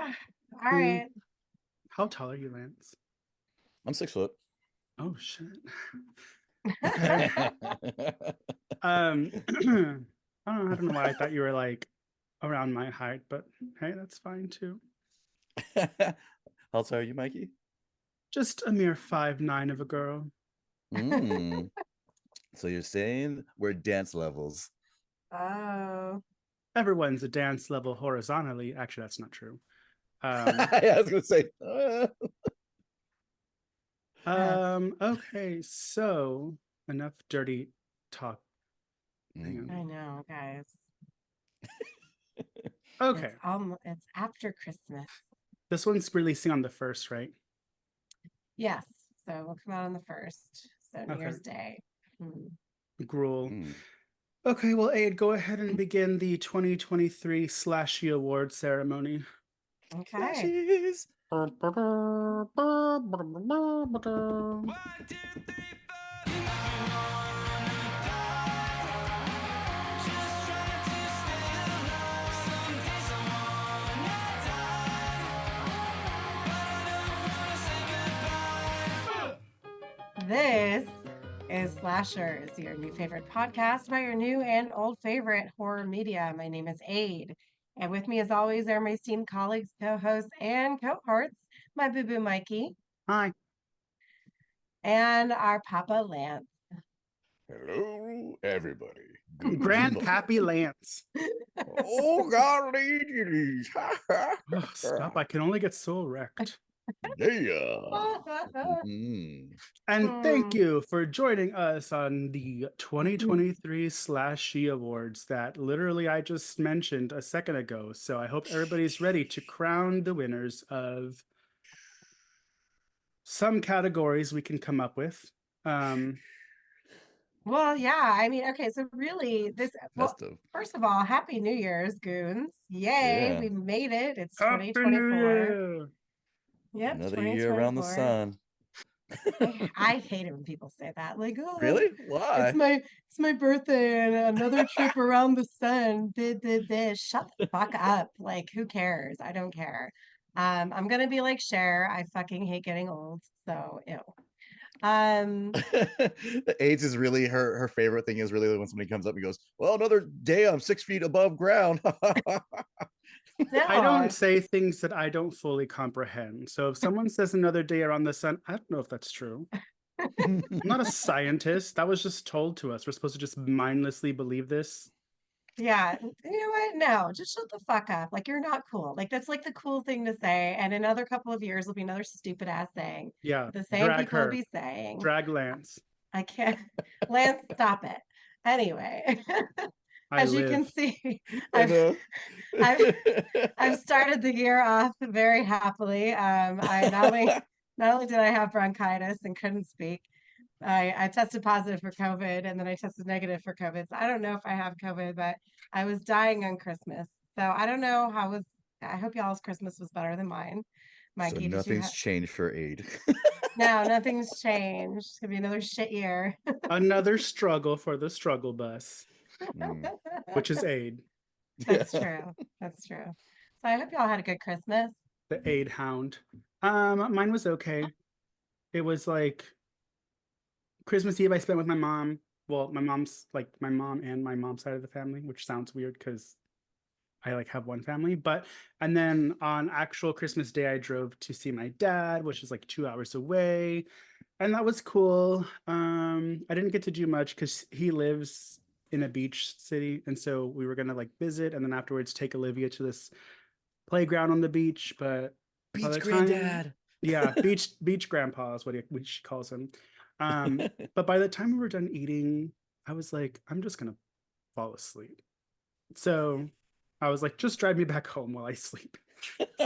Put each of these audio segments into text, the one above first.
All right. How tall are you, Lance? I'm 6 foot. Oh shit. Okay. I don't know why I thought you were like around my height, but hey, that's fine too. How tall are you, Mikey? Just a mere 5'9" of a girl. Mm. So you're saying we're dance levels. Oh. Everyone's a dance level horizontally. Actually, that's not true. Yeah, I was gonna say. Yes. Okay, so enough dirty talk. Hang on. I know, guys. Okay, It's after Christmas. this one's releasing on the first, right? Yes. So we'll come out on the first. So New Okay, Year's Day. Hmm. gruel. Mm. Okay, well, Aid, go ahead and begin the 2023 Slashy Award ceremony. Okay. Slashies. This is Slashers, your new favorite podcast about your new and old favorite horror media. My name is Aid. And with me, as always, are my esteemed colleagues, co hosts, and cohorts, my boo boo Mikey Hi. and our Papa Lance. Hello, everybody. Good Grandpappy morning. Lance. Oh, golly, geez. Oh, stop. I can only get so wrecked. Yeah. Mhm. And thank Hmm. you for joining us on the 2023 Slashy Awards that literally I just mentioned a second ago. So I hope everybody's ready to crown the winners of some categories we can come up with. Um, Well, yeah, I mean, okay, so really, Festive. first of all, Happy New Year's, goons. Yay, Yeah. we made it. It's Happy New 2024. Year! Yep, Another year around the 2024. sun. I hate it when people say that. Like, oh, Really? Why? it's my birthday and another trip around the sun. Shut the fuck up. Like, who cares? I don't care. I'm gonna be like Cher. I fucking hate getting old. So ew. Um, The AIDS is really her favorite thing is really when somebody comes up and goes, well, another day I'm 6 feet above ground. I don't no, say things that I don't fully comprehend. So if someone says another day around the sun, I don't know if that's true. I'm not a scientist. That was just told to us. We're supposed to just mindlessly believe this. yeah, you know what? No, just shut the fuck up. Like you're not cool. Like that's like the cool thing to say. And in another couple of years will be another stupid ass saying Yeah, that the same drag people will her. be saying. Drag Lance. I can't. Lance, stop it. Anyway, I as you can live. see, I I've know. I've I've started the year off very happily. I not only did I have bronchitis and couldn't speak, I tested positive for COVID and then I tested negative for COVID. So I don't know if I have COVID, but I was dying on Christmas. So I don't know how was. I hope y'all's Christmas was better than mine. So Mikey, did you nothing's have? changed for aid. No, nothing's changed. It's gonna be another shit year. Another struggle for the struggle bus, Mm. which is aid, That's true. That's true. So I hope y'all had a good Christmas. the aid hound. Mine was okay. It was like Christmas Eve I spent with my mom. Well, my mom's like my mom and my mom's side of the family, which sounds weird because I like have one family. But and then on actual Christmas Day, I drove to see my dad, which is like 2 hours away, and that was cool. I didn't get to do much because he lives in a beach city, and so we were gonna like visit, and then afterwards take Olivia to this playground on the beach. But by Beach the time, granddad. yeah, beach grandpa is what she calls him. But by the time we were done eating, I was like, I'm just gonna fall asleep. So I was like, just drive me back home while I sleep.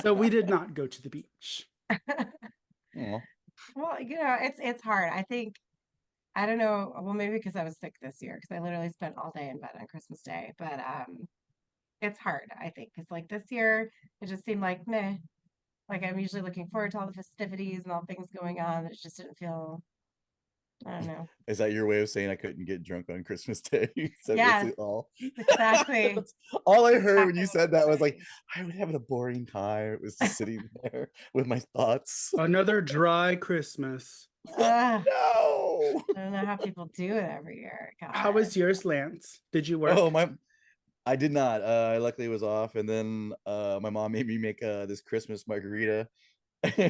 So we did not go to the beach. Aw. Well, it's hard. I think I don't know. Well, maybe because I was sick this year because I literally spent all day in bed on Christmas Day. But it's hard. I think because like this year it just seemed like meh. Like I'm usually looking forward to all the festivities and all things going on. It just didn't feel I don't know. Is that your way of saying I couldn't get drunk on Christmas Day? So Yeah, that's all. exactly. That's all I heard when Exactly you what I said was that was like, saying. I was having a boring time. It was just sitting there with my thoughts. Another dry Christmas. Ugh, No. I don't know how people do it every year. How God. was yours, Lance? Did you work? Oh my, I did not. I luckily was off, and then my mom made me make this Christmas margarita,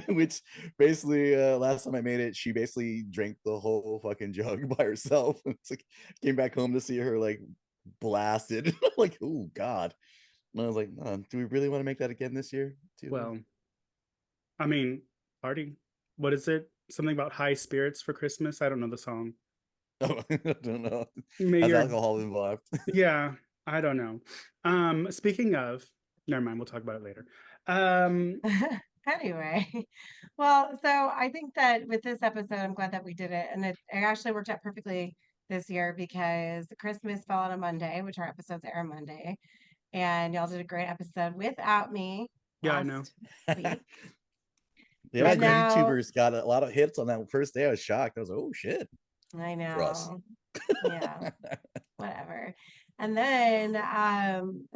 which basically last time I made it, she basically drank the whole fucking jug by herself. It's like came back home to see her like blasted. Like, oh God. And I was like, do we really want to make that again this year? Too? Well, I mean, party. What is it? Something about high spirits for Christmas? I don't know the song. Oh, I don't know. May Has your alcohol involved? Yeah, I don't know. Speaking of, never mind, we'll talk about it later. Anyway, well, so I think that with this episode, I'm glad that we did it. And it actually worked out perfectly this year because Christmas fell on a Monday, which our episodes air on Monday. And y'all did a great episode without me Yeah, I know. last week. It was Yeah, And you great. now YouTubers got a lot of hits on that first day. I was shocked. I was like, oh shit, I for us. know, yeah, whatever. And then and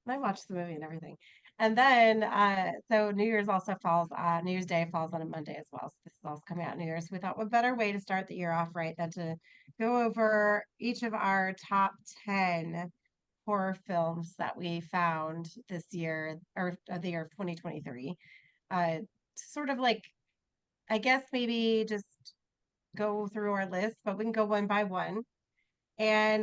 I watched the movie and everything. And then so New Year's also falls New Year's Day falls on a Monday as well. So this is also coming out New Year's. So we thought what better way to start the year off right than to go over each of our top 10 horror films that we found this year or the year of 2023. Sort of like I guess maybe just go through our list, but we can go one by one. And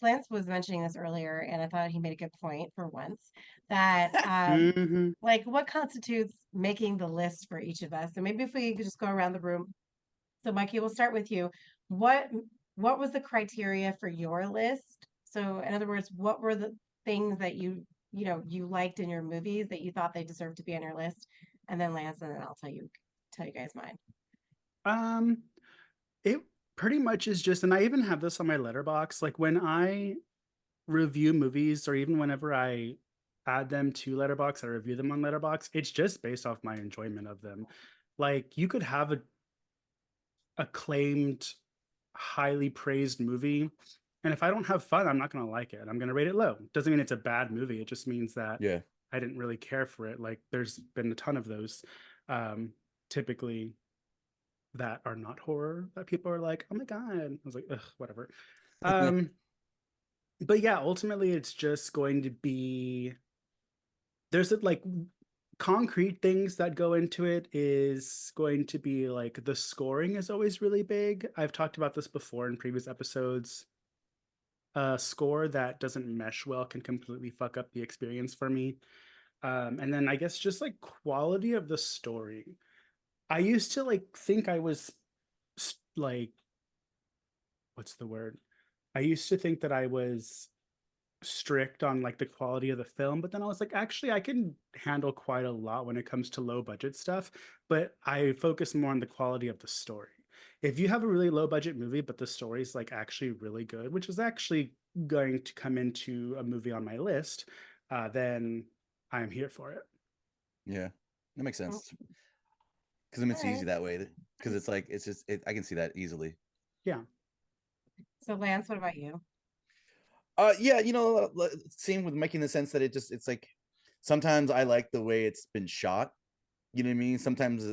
Lance was mentioning this earlier, and I thought he made a good point for once that, Hmm. like, what constitutes making the list for each of us? So maybe if we could just go around the room. So, Mikey, we'll start with you. What what was the criteria for your list? So, in other words, what were the things that you liked in your movies that you thought they deserved to be on your list? And then Lance, and then I'll tell you guys mine. Um, it pretty much is just, and I even have this on my letterbox. Like when I review movies, or even whenever I add them to Letterbox, I review them on Letterbox. It's just based off my enjoyment of them. Like you could have a acclaimed, highly praised movie, and if I don't have fun, I'm not gonna like it. I'm gonna rate it low. Doesn't mean it's a bad movie. It just means that Yeah. I didn't really care for it. Like there's been a ton of those, typically that are not horror that people are like, oh my god. I was like, ugh, whatever. Um, but yeah, ultimately it's just going to be there's like concrete things that go into it is going to be like the scoring is always really big. I've talked about this before in previous episodes. A score that doesn't mesh well can completely fuck up the experience for me. And then I guess just like quality of the story. I used to like think I was like, what's the word? I used to think that I was strict on like the quality of the film, but then I was like, actually, I can handle quite a lot when it comes to low budget stuff, but I focus more on the quality of the story. If you have a really low budget movie, but the story's like actually really good, which is actually going to come into a movie on my list, then I'm here for it. Yeah, that makes Mm, sense. Because all it's easy right. that way. Because it's like it's just I can see that easily. Yeah. So, Lance, what about you? Yeah, same with making the sense that it's like sometimes I like the way it's been shot. You know what I mean? Sometimes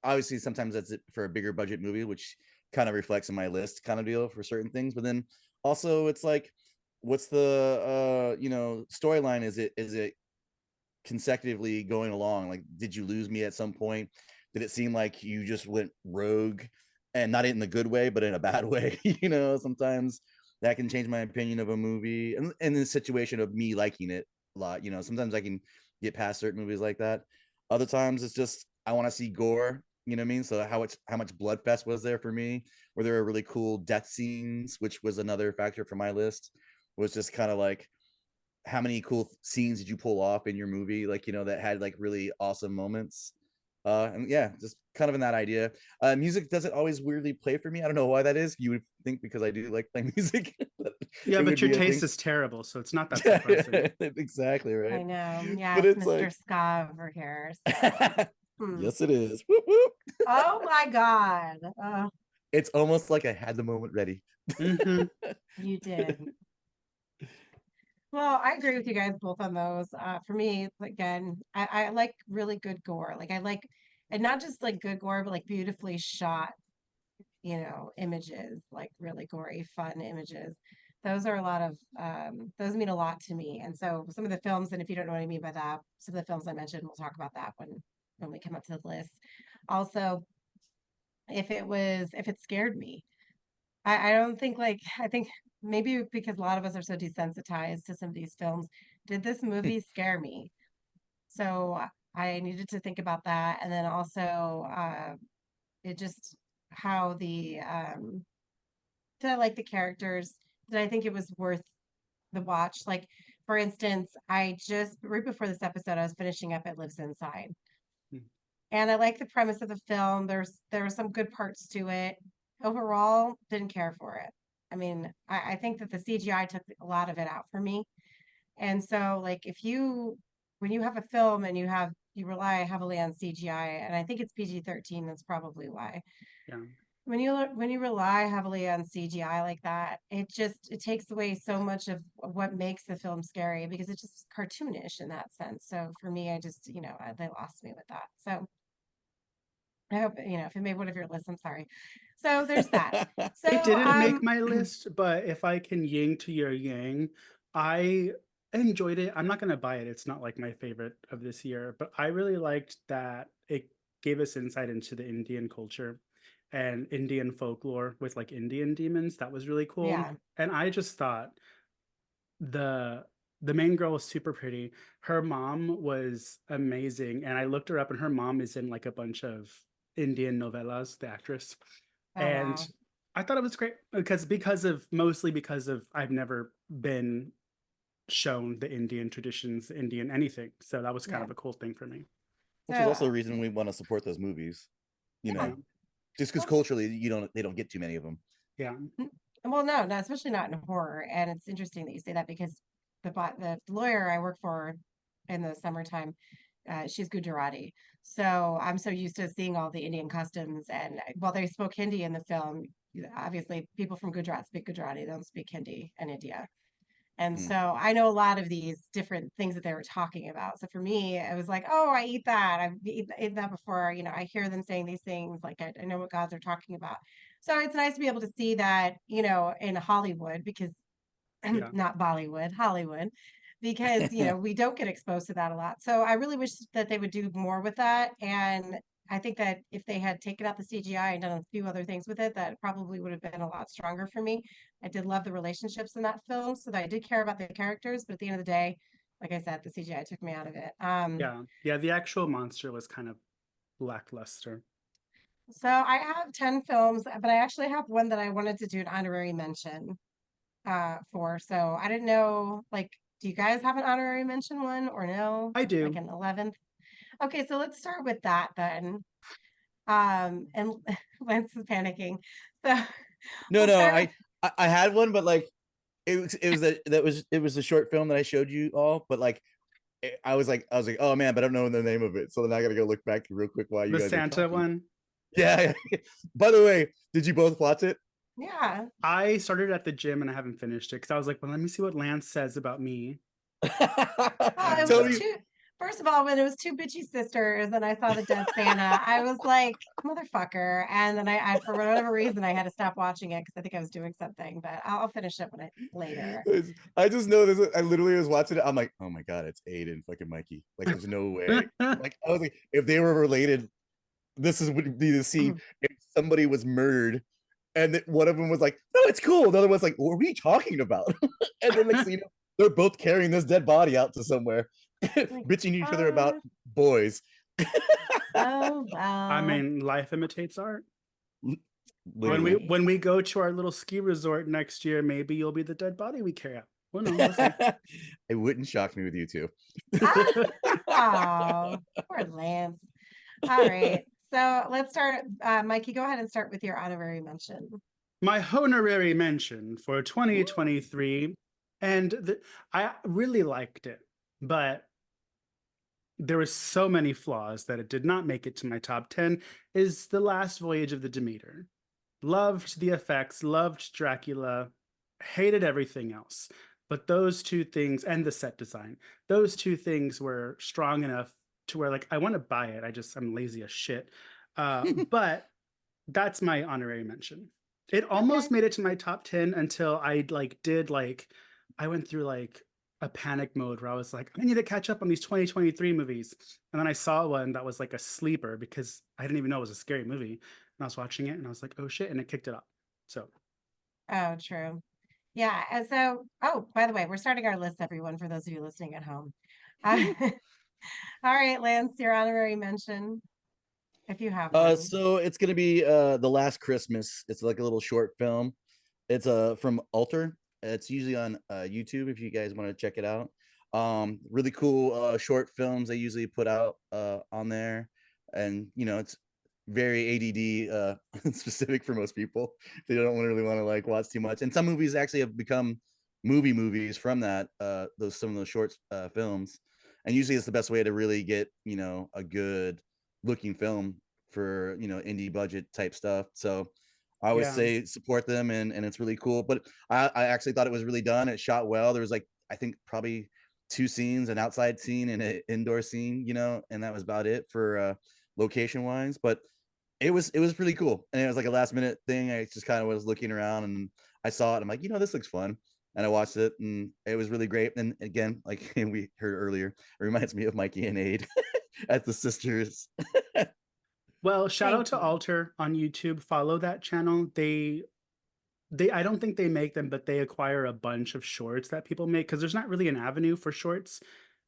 obviously sometimes that's it for a bigger budget movie, which kind of reflects in my list kind of deal for certain things. But then also it's like, what's the storyline? Is it consecutively going along? Like, did you lose me at some point? Did it seem like you just went rogue, and not in the good way but in a bad way? Sometimes that can change my opinion of a movie, and in the situation of me liking it a lot. Sometimes I can get past certain movies like that. Other times it's just I want to see gore. You know what I mean? So how much blood fest was there for me? Were there really cool death scenes, which was another factor for my list? Was just kind of like, how many cool scenes did you pull off in your movie, like, that had like really awesome moments? And yeah, just kind of in that idea. Music doesn't always weirdly play for me. I don't know why that is. You would think because I do like playing music Yeah, it but would your be a taste thing. is terrible, so it's not that surprising. Exactly I right. know. But Yes, it's Mr. like Ska over here. So Yes, it is. Whoop, whoop. Oh my God. It's almost like I had the moment ready. Mm-hmm. You did. Well, I agree with you guys both on those. For me, again, I like really good gore. Like I like, and not just like good gore, but like beautifully shot, images, like really gory, fun images. Those are a lot of, those mean a lot to me. And so some of the films, and if you don't know what I mean by that, some of the films I mentioned, we'll talk about that when we come up to the list. Also, if it scared me, I don't think like I think maybe because a lot of us are so desensitized to some of these films, did this movie scare me? So I needed to think about that, and then also it just how did I like the characters? Did I think it was worth the watch? Like for instance, I just right before this episode, I was finishing up It Lives Inside. And I like the premise of the film. There were some good parts to it. Overall, didn't care for it. I mean, I think that the CGI took a lot of it out for me. And so, like, when you have a film and you rely heavily on CGI, and I think it's PG-13, that's probably why. Yeah. When you rely heavily on CGI like that, it takes away so much of what makes the film scary because it's just cartoonish in that sense. So for me, I just, they lost me with that. So I hope, if it made one of your lists, I'm sorry. So there's that. So It didn't make my list, but if I can yang to your yang, I enjoyed it. I'm not gonna buy it. It's not like my favorite of this year, but I really liked that it gave us insight into the Indian culture and Indian folklore with like Indian demons. That was really cool. yeah, And I just thought the the main girl was super pretty. Her mom was amazing, and I looked her up, and her mom is in like a bunch of Indian novellas, the actress. oh And wow, I thought it was great because of mostly because of I've never been shown the Indian traditions, Indian anything. So that was kind yeah. of a cool thing for me. Which So is also a reason we want to support those movies. You yeah, know, just because well, culturally they don't get too many of them. Yeah. well, no, especially not in horror. And it's interesting that you say that because the lawyer I work for in the summertime, she's Gujarati. So I'm so used to seeing all the Indian customs. And while they spoke Hindi in the film, obviously people from Gujarat speak Gujarati, they don't speak Hindi in India. And Mm. so I know a lot of these different things that they were talking about. So for me, it was like, oh, I eat that. I've eaten that before. I hear them saying these things. Like I know what gods are talking about. So it's nice to be able to see that, in Hollywood because Yeah. not Bollywood, Hollywood, because we don't get exposed to that a lot. So I really wish that they would do more with that. And I think that if they had taken out the CGI and done a few other things with it, that probably would have been a lot stronger for me. I did love the relationships in that film, so that I did care about the characters, but at the end of the day, like I said, the CGI took me out of it. Yeah. Yeah. The actual monster was kind of lackluster. So I have 10 films, but I actually have one that I wanted to do an honorary mention for. So I didn't know, like, do you guys have an honorary mention one or no? I Like do. an 11th? Okay, so let's start with that then. And Lance is panicking. So No, we'll no, start with I had one, but like it was a short film that I showed you all, but like I was like, oh man, but I don't know the name of it, so then I gotta go look back real quick while you The guys are Santa talking. one. Yeah. By the way, did you both watch it? yeah. I started at the gym and I haven't finished it because I was like, well, let me see what Lance says about me. Well, it And was Tell me. two. First of all, when it was two bitchy sisters and I saw the dead Santa, I was like, motherfucker. And then I for whatever reason, I had to stop watching it because I think I was doing something, but I'll finish it later. I just know this. I literally was watching it. I'm like, oh my god, it's Aiden, fucking Mikey. Like, there's no way. Like, I was like, if they were related, this would be the scene. If somebody was murdered, and one of them was like, no, it's cool. The other one's like, what are we talking about? And then next thing you know, they're both carrying this dead body out to somewhere, Like, bitching each other about boys. oh I well. mean, life imitates art. Literally. When we go to our little ski resort next year, maybe you'll be the dead body we carry out. Well, no, we'll see. It wouldn't shock me with you two. Oh, poor Lance. All right. So let's start. Mikey, go ahead and start with your honorary mention. My honorary mention for 2023, and I really liked it, but there were so many flaws that it did not make it to my top 10 is The Last Voyage of the Demeter. Loved the effects, loved Dracula, hated everything else. But those two things and the set design, those two things were strong enough to where like I want to buy it. I'm lazy as shit. But that's my honorary mention. It almost made it to my top 10 until I went through like a panic mode where I was like, I need to catch up on these 2023 movies. And then I saw one that was like a sleeper because I didn't even know it was a scary movie. And I was watching it and I was like, oh shit, and it kicked it up. So Oh, true. Yeah. And so, oh, by the way, we're starting our list, everyone, for those of you listening at home. All right, Lance, your honorary mention, if you have one. So it's gonna be The Last Christmas. It's like a little short film. It's from Alter. It's usually on YouTube if you guys want to check it out. Really cool short films they usually put out on there, and it's very ADD specific for most people. They don't really want to like watch too much. And some movies actually have become movies from that some of those short films. And usually it's the best way to really get a good looking film for indie budget type stuff. So I always yeah. say support them, and it's really cool. But I actually thought it was really done. It shot well. There was like I think probably 2 scenes, an outside scene and an indoor scene, and that was about it for location wise. But it was really cool, and it was like a last minute thing. I just kind of was looking around and I saw it. I'm like, this looks fun, and I watched it, and it was really great. And again, like we heard earlier, it reminds me of Mikey and Aid as the sisters. Well, shout Thank out to you. Alter on YouTube. Follow that channel. They I don't think they make them, but they acquire a bunch of shorts that people make because there's not really an avenue for shorts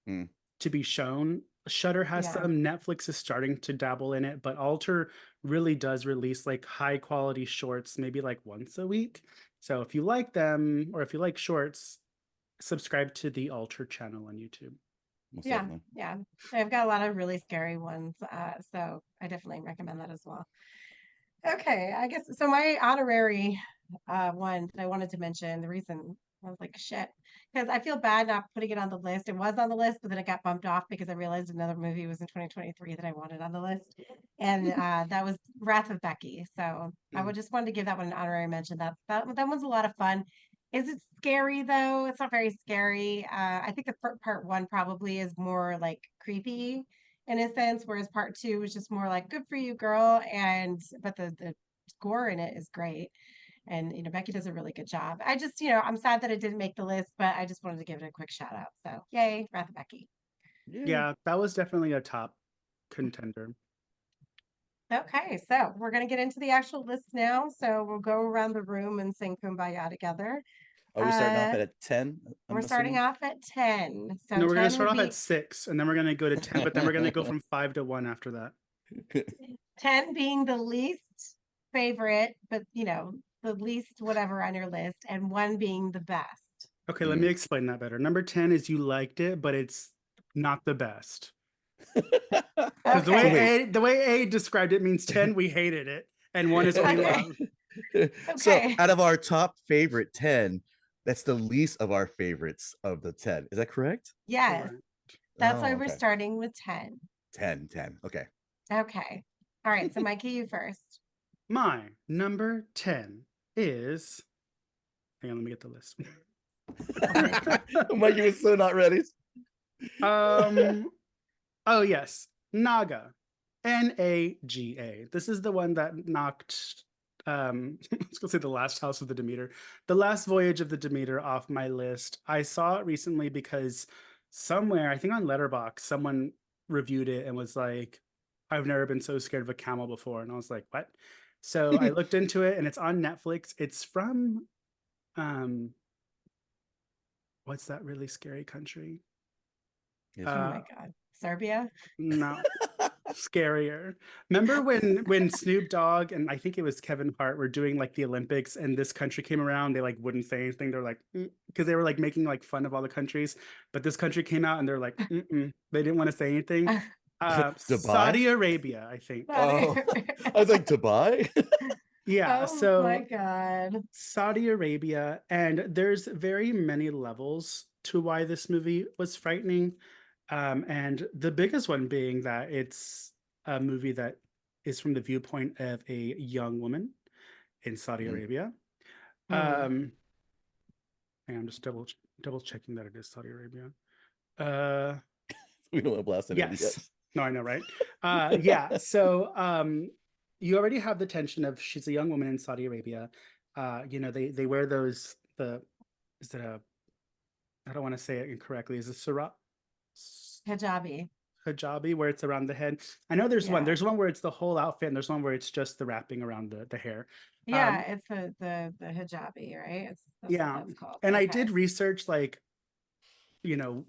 to be shown. Shutter has Yeah. some, Netflix is starting to dabble in it, but Alter really does release like high quality shorts maybe like once a week. So if you like them or if you like shorts, subscribe to the Alter channel on YouTube. Most Yeah. definitely. Yeah. I've got a lot of really scary ones. So I definitely recommend that as well. Okay, I guess so. My honorary one that I wanted to mention, the reason I was like, shit, because I feel bad not putting it on the list. It was on the list, but then it got bumped off because I realized another movie was in 2023 that I wanted on the list, and that was Wrath of Becky. So I would just wanted to give that one an honorary mention. That one's a lot of fun. Is it scary though? It's not very scary. I think the part one probably is more like creepy in a sense, whereas part two was just more like good for you, girl. But the score in it is great. And Becky does a really good job. I just, I'm sad that it didn't make the list, but I just wanted to give it a quick shout out. So yay, Wrath of Becky. Yeah, that was definitely a top contender. Okay, so we're gonna get into the actual list now. So we'll go around the room and sing Kumbaya together. Are we starting off Uh at a 10? we're starting off at 10. So No, we're gonna 10 start would off at be 6, and then we're gonna go to 10, but then we're gonna go from 5 to 1 after that. 10 being the least favorite, but the least whatever on your list, and 1 being the best. Okay, let me explain that better. Number 10 is you liked it, but it's not the best. Because Okay. the way A described it means 10, we hated it, and 1 is what we Okay. love. So Okay. out of our top favorite 10, that's the least of our favorites of the 10. Is that correct? Yes. Correct. That's why Oh, we're okay. starting with 10. 10. Okay. Okay. All right. So Mikey, you first. My number 10 is. Hang on, let me get the list. Mikey was so not ready. Oh yes, Naga, Naga. This is the one that knocked. I was gonna say The Last House of the Demeter, The Last Voyage of the Demeter off my list. I saw it recently because somewhere, I think on Letterboxd, someone reviewed it and was like, "I've never been so scared of a camel before," and I was like, "What?" So I looked into it, and it's on Netflix. It's from, what's that really scary country? Oh my God. Serbia? No, scarier. Remember when Snoop Dogg and I think it was Kevin Hart were doing like the Olympics and this country came around, they like wouldn't say anything. They're like, because they were like making like fun of all the countries, but this country came out and they're like, they didn't want to say anything. Dubai? Saudi Arabia, I think. Oh, I was like, Dubai? Yeah, Oh so my God. Saudi Arabia, and there's very many levels to why this movie was frightening. And the biggest one being that it's a movie that is from the viewpoint of a young woman in Saudi Mm. Arabia. Hmm. And I'm just double checking that it is Saudi Arabia. Uh, We don't want to blast anybody. yes. Yes. No, I know, right? Yeah. So you already have the tension of she's a young woman in Saudi Arabia. They wear those is it a I don't want to say it incorrectly. Is it Surah Hijabi. hijabi where it's around the head? I know there's one. Yeah. There's one where it's the whole outfit, and there's one where it's just the wrapping around the hair. Yeah, it's the hijabi, right? That's what Yeah. that's called. And I Okay. did research like, do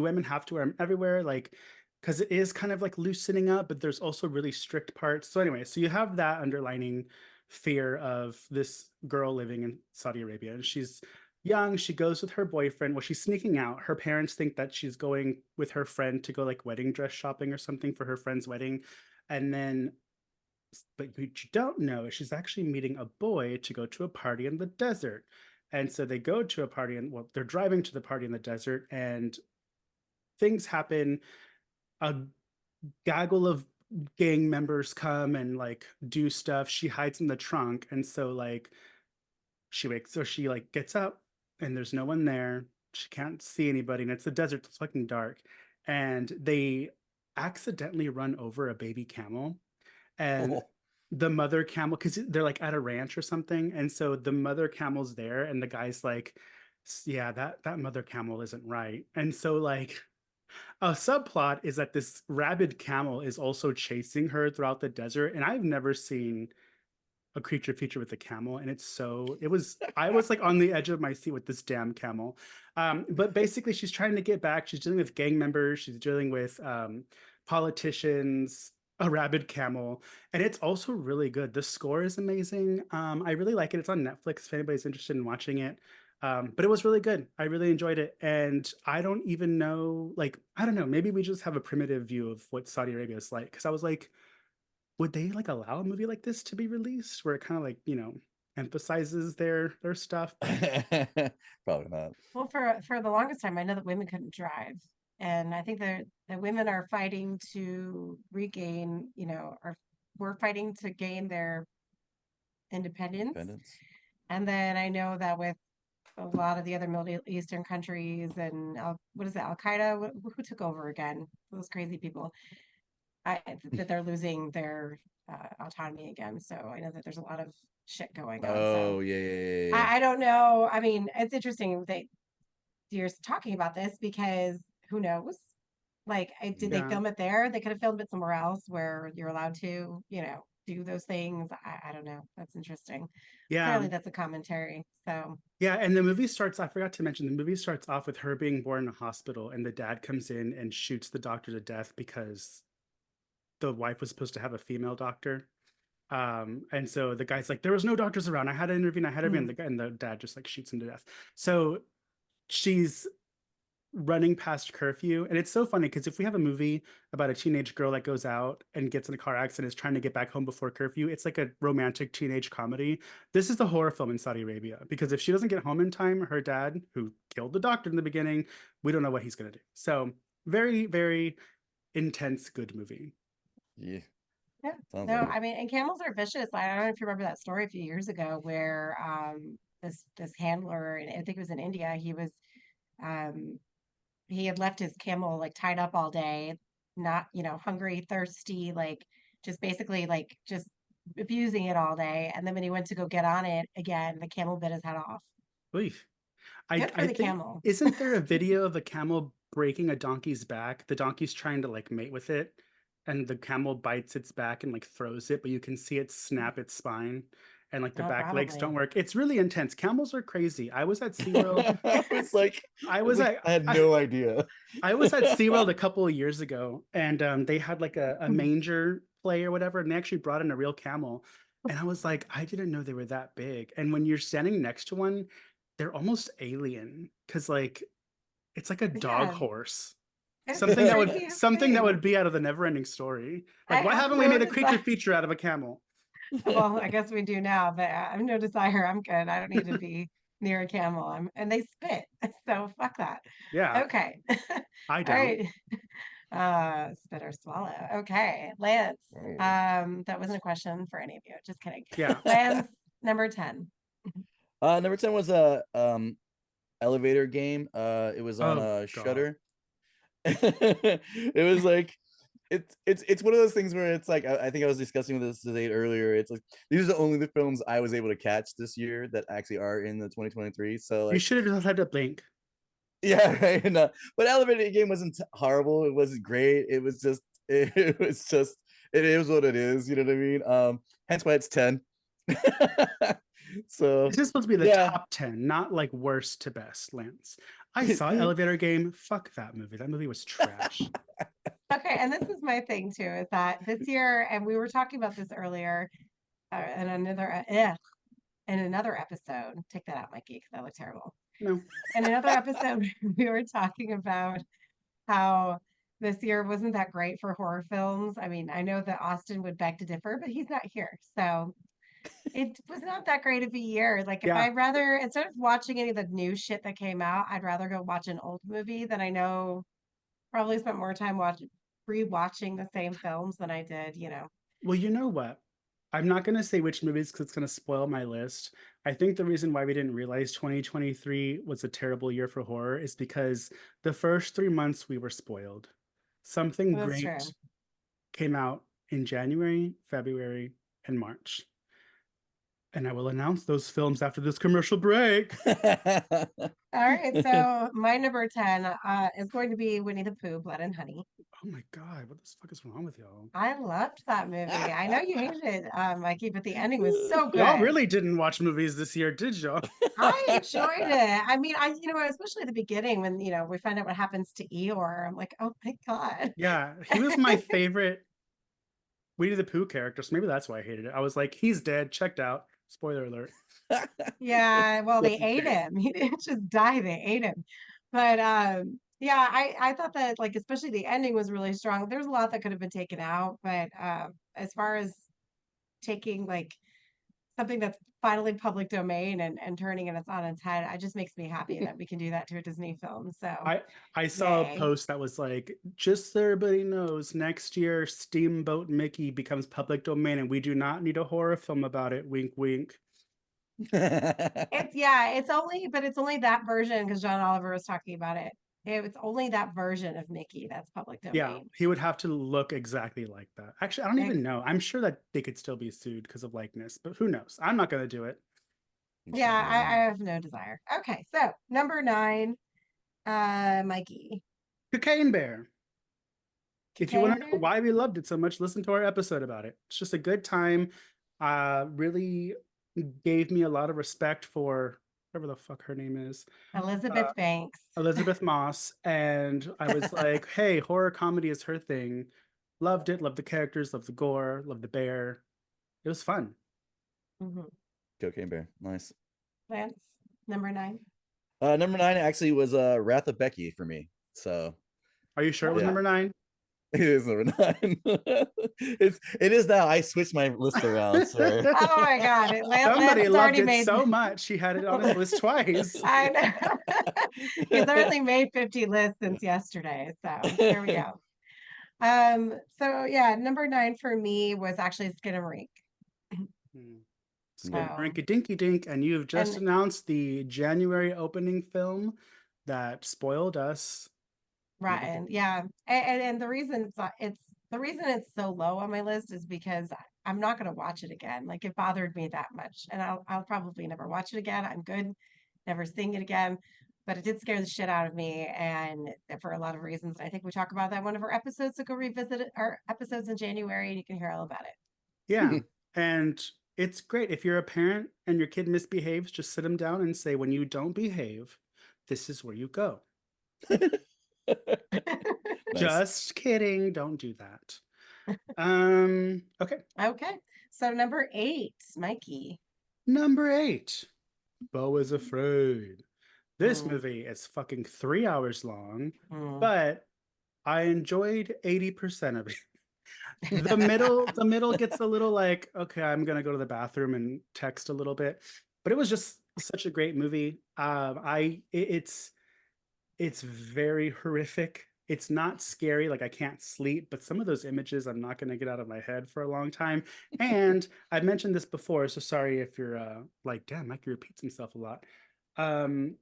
women have to wear them everywhere? Like, because it is kind of like loosening up, but there's also really strict parts. So anyway, so you have that underlining fear of this girl living in Saudi Arabia, and she's young. She goes with her boyfriend. Well, she's sneaking out. Her parents think that she's going with her friend to go like wedding dress shopping or something for her friend's wedding, and then but what you don't know is she's actually meeting a boy to go to a party in the desert. And so they go to a party, and well, they're driving to the party in the desert, and things happen. A gaggle of gang members come and like do stuff. She hides in the trunk, and so like she like gets up, and there's no one there. She can't see anybody, and it's the desert. It's fucking dark, and they accidentally run over a baby camel, and Oh. the mother camel, because they're like at a ranch or something, and so the mother camel's there, and the guy's like, yeah, that mother camel isn't right. And so like a subplot is that this rabid camel is also chasing her throughout the desert, and I've never seen a creature feature with a camel, and I was like on the edge of my seat with this damn camel. But basically she's trying to get back. She's dealing with gang members, she's dealing with politicians, a rabid camel, and it's also really good. The score is amazing. I really like it. It's on Netflix if anybody's interested in watching it. But it was really good. I really enjoyed it. And I don't even know, like, I don't know, maybe we just have a primitive view of what Saudi Arabia is like. Because I was like, would they like allow a movie like this to be released where it kind of like, emphasizes their stuff? Probably not. Well, for the longest time, I know that women couldn't drive, and I think that women are fighting to regain, or we're fighting to gain their independence. Independence. And then I know that with a lot of the other Middle Eastern countries and what is it, Al Qaeda? Who took over again? Those crazy people. That they're losing their autonomy again. So I know that there's a lot of shit going on. So Oh yeah. I don't know. I mean, it's interesting that you're talking about this because who knows? Like, did they Yeah. film it there? They could have filmed it somewhere else where you're allowed to, do those things. I don't know. That's interesting. Yeah. Clearly, that's a commentary. So Yeah, and the movie starts, I forgot to mention, the movie starts off with her being born in a hospital, and the dad comes in and shoots the doctor to death because the wife was supposed to have a female doctor. And so the guy's like, there was no doctors around. I had to intervene. And the dad just like shoots him to death. So she's running past curfew. And it's so funny because if we have a movie about a teenage girl that goes out and gets in a car accident, is trying to get back home before curfew, it's like a romantic teenage comedy. This is the horror film in Saudi Arabia because if she doesn't get home in time, her dad, who killed the doctor in the beginning, we don't know what he's going to do. So very, very intense, good movie. Yeah. yeah, Sounds no, like I mean, and camels are vicious. I don't know if you remember that story a few years ago where this handler, and I think it was in India, um he had left his camel like tied up all day, not, hungry, thirsty, like just basically like just abusing it all day. And then when he went to go get on it again, the camel bit his head off. Oof. Good for I the think, camel. isn't there a video of a camel breaking a donkey's back? The donkey's trying to like mate with it, and the camel bites its back and like throws it, but you can see it snap its spine, and like the Oh, back legs don't probably. work. It's really intense. Camels are crazy. I was at SeaWorld. I had no idea. I was at SeaWorld a couple of years ago, and they had like a manger play or whatever, and they actually brought in a real camel. And I was like, I didn't know they were that big. And when you're standing next to one, they're almost alien because like it's like a dog Yeah, horse. it's Something the that would freakiest something that thing. would be out of the Never-Ending Story. I Like, why have haven't we no made a creature desire. feature out of a camel? Well, I guess we do now, but I have no desire. I'm good. I don't need to be near a camel. And they spit. So fuck that. Yeah, Okay. I All don't. right. Spit or swallow. Okay. Lance. Oh. That wasn't a question for any of you. Just kidding. Yeah. Lance, number 10. Number 10 was a elevator game. It was on Oh, God. Shudder. It was like it's one of those things where it's like I think I was discussing with this debate earlier. It's like these are only the films I was able to catch this year that actually are in the 2023. So You like should have just had to blink. yeah, right. And, but elevator game wasn't horrible. It wasn't great. It was just it was just it is what it is. You know what I mean? Hence why it's 10. So This is supposed to be the yeah. top 10, not like worst to best, Lance. I saw Elevator Game. Fuck that movie. That movie was trash. Okay, and this is my thing too, is that this year, and we were talking about this earlier in another episode. Take that out, Mikey, because that looked terrible. No. In another episode, we were talking about how this year wasn't that great for horror films. I mean, I know that Austin would beg to differ, but he's not here. So it was not that great of a year. Like, if Yeah. I'd rather, instead of watching any of the new shit that came out, I'd rather go watch an old movie that I know probably spent more time rewatching the same films than I did, Well, you know what? I'm not going to say which movies because it's going to spoil my list. I think the reason why we didn't realize 2023 was a terrible year for horror is because the first 3 months we were spoiled. Something That's great true. came out in January, February, and March. And I will announce those films after this commercial break. All right, so my number 10 is going to be Winnie the Pooh, Blood and Honey. Oh my God, what the fuck is wrong with y'all? I loved that movie. I know you hated it, Mikey, but the ending was so good. Y'all really didn't watch movies this year, did y'all? I enjoyed it. I mean, especially at the beginning when, we find out what happens to Eeyore. I'm like, oh my God. Yeah, he was my favorite Winnie the Pooh character, so maybe that's why I hated it. I was like, he's dead, checked out. Spoiler alert. Yeah, well, they Just in ate case. him. He didn't just die, they ate him. But yeah, I thought that, like, especially the ending was really strong. There's a lot that could have been taken out, but as far as taking like something that's finally public domain and turning it on its head, it just makes me happy that we can do that to a Disney film. So I saw yay. a post that was like, just so everybody knows, next year Steamboat Mickey becomes public domain and we do not need a horror film about it. Wink, wink. It's only that version because John Oliver was talking about it. It's only that version of Mickey that's public domain. Yeah, he would have to look exactly like that. Actually, I don't even know. I'm sure that they could still be sued because of likeness, but who knows? I'm not going to do it. Yeah, I have no desire. Okay, so number 9, Mikey. Cocaine Bear. If you want to know Bear? why we loved it so much, listen to our episode about it. It's just a good time. Really gave me a lot of respect for whatever the fuck her name is. Elizabeth Banks. Elizabeth Moss. And I was like, hey, horror comedy is her thing. Loved it. Loved the characters. Loved the gore. Loved the bear. It was fun. Cocaine Bear. Nice. Lance, number 9. Number 9 actually was Wrath of Becky for me. So Are you sure it was Yeah. number 9? it is number 9. It is now. I switched my list around, sir. Oh my God. Somebody Lance loved already it made so much he had it on his list twice. I know. He's already made 50 lists since yesterday. So here we go. So yeah, number 9 for me was actually Skinamarink. Rinky Dinky Dink, and you've just And- announced the January opening film that spoiled us. Right. And yeah. And the reason it's so low on my list is because I'm not going to watch it again. Like, it bothered me that much, and I'll probably never watch it again. I'm good, never seeing it again. But it did scare the shit out of me, and for a lot of reasons. I think we talk about that in one of our episodes. So go revisit our episodes in January, and you can hear all about it. Yeah, and it's great if you're a parent and your kid misbehaves. Just sit them down and say, when you don't behave, this is where you go. Nice. Just kidding. Don't do that. Okay. Okay. So number 8, Mikey. Number 8, Beau is Afraid. This Mm. movie is fucking 3 hours long, Mm. but I enjoyed 80% of it. The middle gets a little like, okay, I'm gonna go to the bathroom and text a little bit. But it was just such a great movie. It's very horrific. It's not scary, like I can't sleep, but some of those images I'm not going to get out of my head for a long time. And I've mentioned this before, so sorry if you're like, damn, Mikey repeats himself a lot. Um,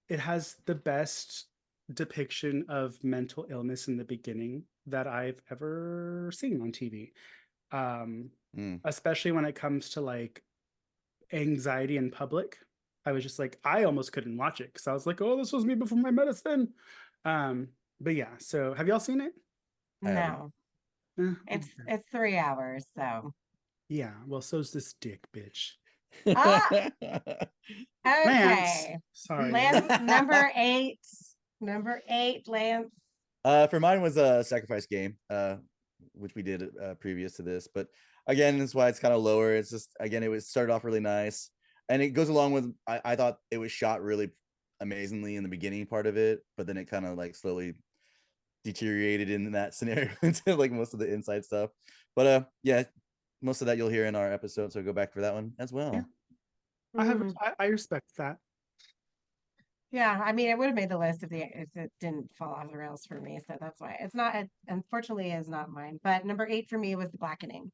it has the best depiction of mental illness in the beginning that I've ever seen on TV. Um, Mm. Especially when it comes to like anxiety in public. I was just like, I almost couldn't watch it because I was like, oh, this was me before my medicine. Um, but yeah, so have y'all seen it? I haven't. No, Okay. it's 3 hours. So, Yeah, well, so's this dick, bitch. ah, Lance, okay. sorry, Lance, Lance. number 8, Lance. For mine was a sacrifice game, which we did previous to this. But again, that's why it's kind of lower. It's just again, it was started off really nice, and it goes along with. I thought it was shot really amazingly in the beginning part of it, but then it kind of like slowly deteriorated in that scenario into like most of the inside stuff. But yeah, most of that you'll hear in our episode, so go back for that one as well. Yeah, Mm, I respect that. yeah, I mean, it would have made the list if it didn't fall off the rails for me. So that's why it's not. It unfortunately is not mine. But number 8 for me was The Blackening.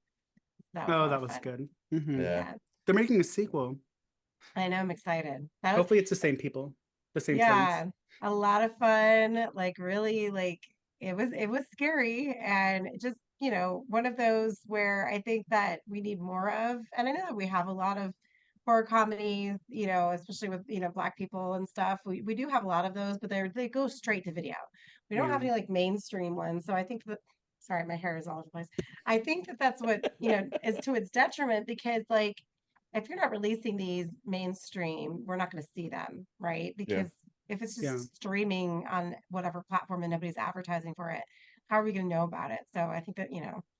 That was a Oh, lot that of was fun. good. Mhm. Yeah. Yeah, They're making a sequel. I know. I'm excited. That was, Hopefully, it's the same people, the same friends. yeah, a lot of fun. Like really, like it was scary and it just one of those where I think that we need more of. And I know that we have a lot of horror comedies, especially with Black people and stuff. We do have a lot of those, but they go straight to video. We don't Yeah, have any like mainstream ones. So I think that. Sorry, my hair is all over the place. I think that that's what is to its detriment because like if you're not releasing these mainstream, we're not going to see them, right? Yeah. Because if it's yeah. just streaming on whatever platform and nobody's advertising for it, how are we going to know about it? So I think that,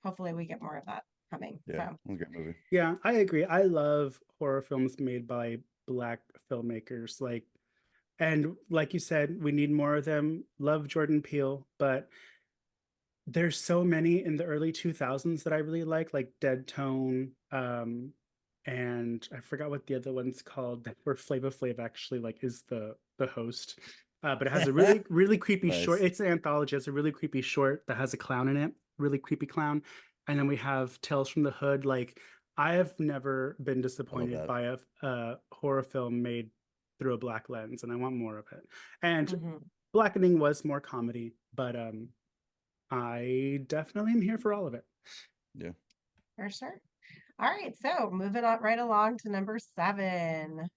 hopefully we get more of that coming. Yeah. So, It was a great movie. Yeah, I agree. I love horror films made by Black filmmakers. And like you said, we need more of them. Love Jordan Peele, but there's so many in the early 2000s that I really like Dead Tone, and I forgot what the other one's called, where Flava Flav actually like is the host. But it has a really really creepy short. Nice. It's an anthology. It's a really creepy short that has a clown in it, really creepy clown. And then we have Tales from the Hood. Like I have never been I love disappointed that. by a horror film made through a Black lens, and I want more of it. And mhm, Blackening was more comedy, but I definitely am here for all of it. Yeah. for sure. All right. So moving on right along to number 7.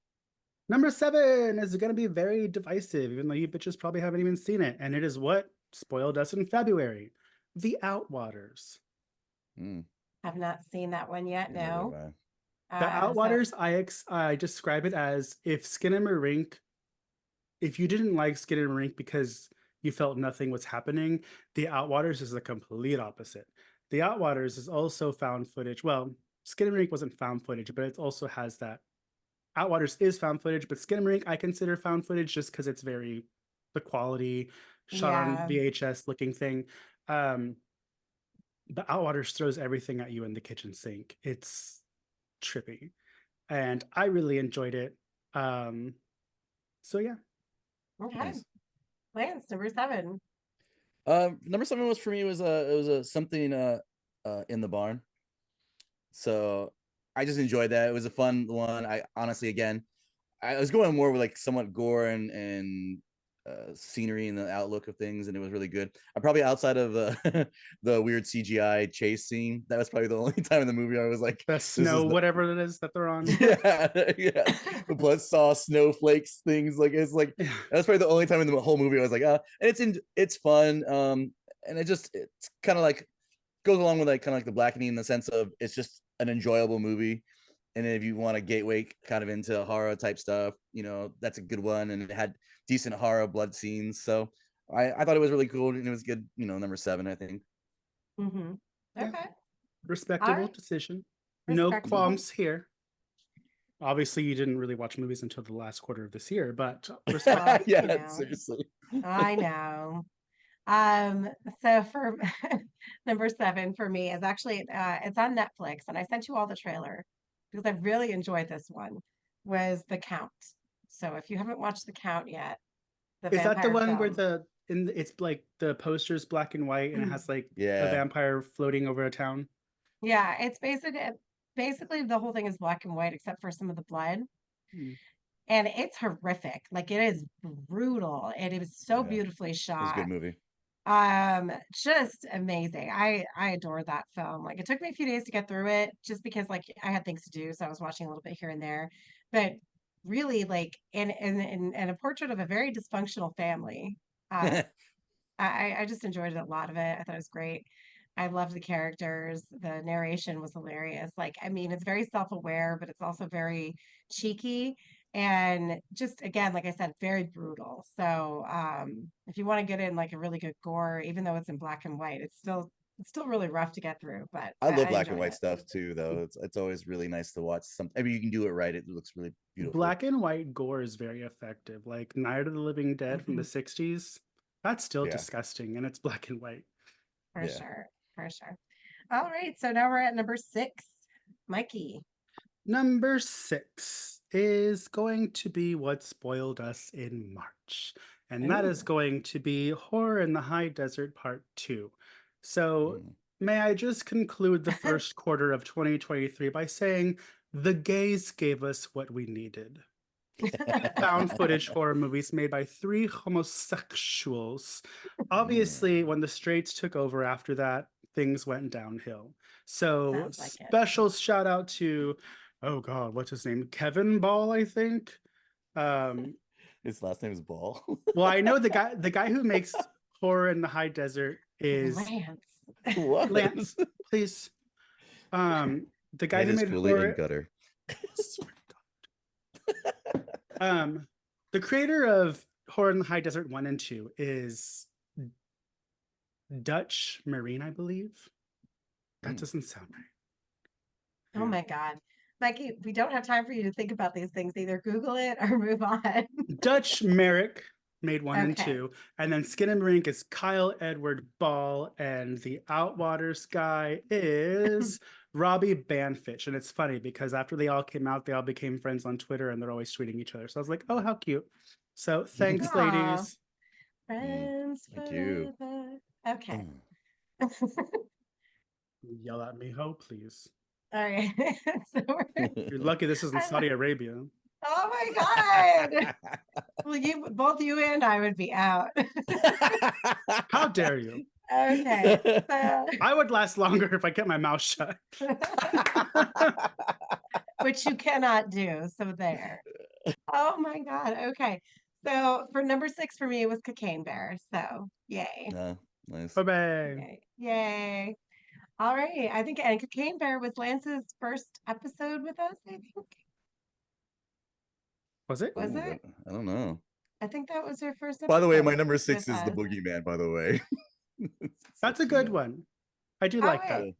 Number 7 is going to be very divisive, even though you bitches probably haven't even seen it. And it is what spoiled us in February, The Outwaters. Mm. I've not seen that one yet. Yeah, neither have No. I. The So, Outwaters, I describe it as if Skinamarink, if you didn't like Skinamarink because you felt nothing was happening, The Outwaters is the complete opposite. The Outwaters is also found footage. Well, Skinamarink wasn't found footage, but it also has that. Outwaters is found footage, but Skinamarink I consider found footage just because it's very the quality shot on yeah. VHS looking thing. Um, the Outwaters throws everything at you in the kitchen sink. It's trippy, and I really enjoyed it. Um, so yeah, Okay. Nice. Lance, number 7. Number 7 was for me was it was a something in the barn. So I just enjoyed that. It was a fun one. I honestly, again, I was going more with like somewhat gore and scenery and the outlook of things, and it was really good. I'm probably outside of the weird CGI chase scene. That was probably the only time in the movie I was like, the "This snow, is the whatever it is that they're on. yeah, yeah, the blood saw snowflakes things." Like it's like that's probably the only time in the whole movie I was like, and it's fun. And it's kind of like goes along with like kind of like the Blackening in the sense of it's just an enjoyable movie. And if you want a gateway kind of into horror type stuff, that's a good one. And it had decent horror blood scenes. So I thought it was really cool and it was good, number 7, I think. Mm-hmm. Yeah, Okay. All respectable right. decision. No Respectable. qualms here. Obviously, you didn't really watch movies until the last quarter of this year, but Well, respect. Yeah, seriously. I know. Um, so for number 7 for me is actually it's on Netflix, and I sent you all the trailer because I really enjoyed this one. was The Count. So if you haven't watched The Count yet, the Is that the vampire one where film. it's like the poster's black and white and it has like a Yeah. vampire floating over a town? Yeah, it's basically the whole thing is black and white except for some of the blood. Hmm. And it's horrific. Like it is brutal. And it was so Yeah. beautifully It was a shot. good movie. Just amazing. I adore that film. Like it took me a few days to get through it just because like I had things to do, so I was watching a little bit here and there. But really like in a portrait of a very dysfunctional family. Uh I just enjoyed a lot of it. I thought it was great. I loved the characters. The narration was hilarious. Like, I mean, it's very self-aware, but it's also very cheeky and just again, like I said, very brutal. So, if you want to get in like a really good gore, even though it's in black and white, it's still really rough to get through, but I love I black and enjoyed white it. stuff too, though. It's always really nice to watch something. I mean, you can do it right. It looks really beautiful. Black and white gore is very effective. Like Night of the Living Dead from the 60s, that's still Yeah. disgusting and it's black and white. For Yeah. sure. For sure. All right, so now we're at number 6. Mikey. Number 6 is going to be what spoiled us in March, and that is Ooh. going to be Horror in the High Desert Part 2. So, Mm. may I just conclude the first quarter of 2023 by saying the gays gave us what we needed. Found footage horror movies made by 3 homosexuals. Obviously, when the straights took over after that, things went downhill. So, Sounds like it. special shout out to, oh God, what's his name? Kevin Ball, I think. His last name is Ball. Well, I know the guy who makes Horror in the High Desert is Lance. What? Lance, please. The guy Head who is made fully in Horror. gutter. Swear to God. The creator of Horror in the High Desert 1 and 2 is Dutch Marine, I believe. That Mm. doesn't sound right. Oh my God. Mikey, we don't have time for you to think about these things. Either Google it or move on. Dutch Merrick made 1 and Okay. 2, and then Skin and Marink is Kyle Edward Ball, and the Outwaters guy is Robbie Banfitch. And it's funny because after they all came out, they all became friends on Twitter and they're always tweeting each other. So I was like, oh, how cute. So thanks, Aw. ladies. Friends Thank you. forever. Okay. Yell at me, ho, please. All right. So You're lucky this isn't Saudi Arabia. oh my God. Well, both you and I would be out. How dare you? Okay. So, I would last longer if I kept my mouth shut. which you cannot do. So there. Oh my God. Okay. So for number 6 for me, it was Cocaine Bear. So yay. Nice. Bye-bye. Yay. Yay. All right. I think and Cocaine Bear was Lance's first episode with us, I think. Was it? Was Ooh, it? I don't know. I think that was your first episode. By the way, my number 6 with is the us. Boogeyman, by the way. That's a good one. I do Oh, like that. wait.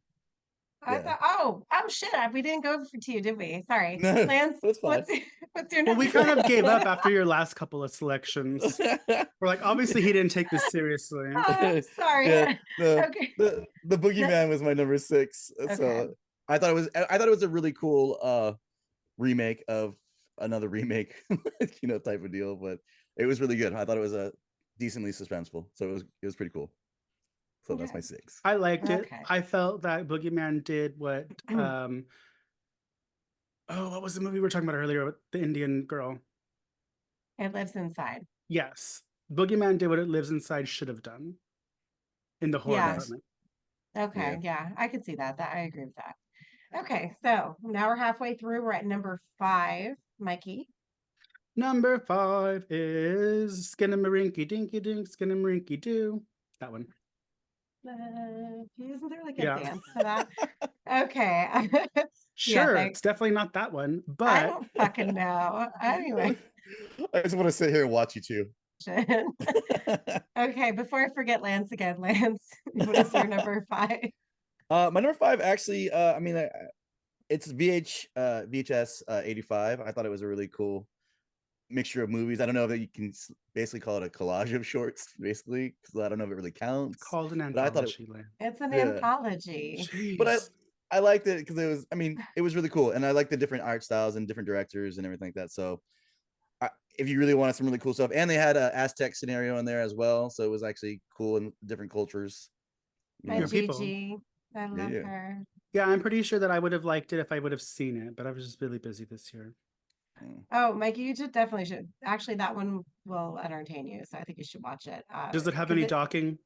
I Yeah. thought, oh shit! We didn't go to you, did we? Sorry, No, Lance. that's fine. What's your Well, number? we kind of gave up after your last couple of selections. We're like, obviously he didn't take this seriously. Oh, I'm sorry. Yeah, no, Okay. the Boogeyman was my number 6. Okay. So I thought it was a really cool remake of another remake, type of deal. But it was really good. I thought it was a decently suspenseful. So it was pretty cool. So that's my 6. I liked it. Okay. I felt that Boogeyman did what what was the movie we were talking about earlier with the Indian girl? It lives inside. Yes. Boogeyman did what It Lives Inside should have done in the horror Yeah. department. Okay. Yeah, I could see that. I agree with that. Okay, so now we're halfway through. We're at number 5, Mikey. Number 5 is Skinnamarink Dinky Dink, Skinnamarink Doo. That one. Isn't there like a Yeah. dance to that? Okay. Sure, thanks. it's definitely not that one, I but don't fucking know. Anyway. I just want to sit here and watch you two. Okay, before I forget Lance again, Lance, what is your number 5? My number 5 actually, it's VHS 85. I thought it was a really cool mixture of movies. I don't know if you can basically call it a collage of shorts, basically, because I don't know if it really counts. it's called an But I thought anthology. It's an Yeah. anthology. But Jeez. I liked it because it was, I mean, it was really cool, and I like the different art styles and different directors and everything like that. So, if you really wanted some really cool stuff, and they had a Aztec scenario in there as well, so it was actually cool in different cultures. You My Your know, people. Gigi. I yeah, love yeah. her. Yeah, I'm pretty sure that I would have liked it if I would have seen it, but I was just really busy this year. Oh, Mikey, you definitely should. Actually, that one will entertain you, so I think you should watch it. Does it have Because any docking?